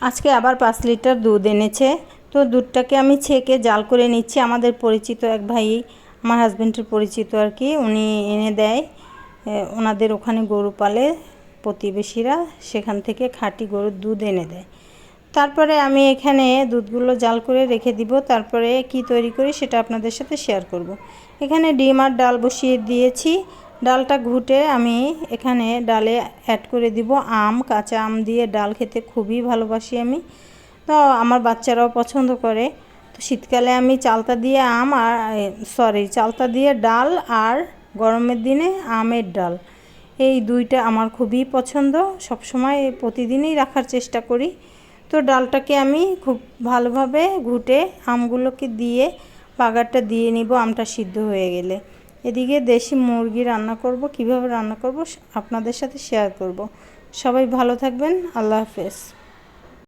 আজকে আবার 5 লিটার দুধ এনেছে। তো দুধটাকে আমি ছেঁকে জাল করে নিচ্ছি। আমাদের পরিচিত এক ভাই, আমার হাজবেন্ডের পরিচিত আর কি, উনি এনে দেয়। ওনাদের ওখানে গরু পালে প্রতিবেশীরা, সেখান থেকে খাঁটি গরুর দুধ এনে দেয়। তারপরে আমি এখানে দুধগুলো জাল করে রেখে দিব। তারপরে কি তৈরি করি সেটা আপনাদের সাথে শেয়ার করব। এখানে ডিম আর ডাল বসিয়ে দিয়েছি। ডালটা ঘুটে আমি এখানে ডালে অ্যাড করে দিব আম। কাঁচা আম দিয়ে ডাল খেতে খুবই ভালোবাসি আমি, তো আমার বাচ্চারাও পছন্দ করে। তো শীতকালে আমি চালতা দিয়ে চালতা দিয়ে ডাল, আর গরমের দিনে আমের ডাল, এই দুইটা আমার খুবই পছন্দ। সবসময় প্রতিদিনই রাখার চেষ্টা করি। তো ডালটাকে আমি খুব ভালোভাবে ঘুটে আমগুলোকে দিয়ে বাগারটা দিয়ে নিব আমটা সিদ্ধ হয়ে গেলে। এদিকে দেশি মুরগি রান্না করব, কিভাবে রান্না করব আপনাদের সাথে শেয়ার করব। সবাই ভালো থাকবেন। আল্লাহ হাফেজ।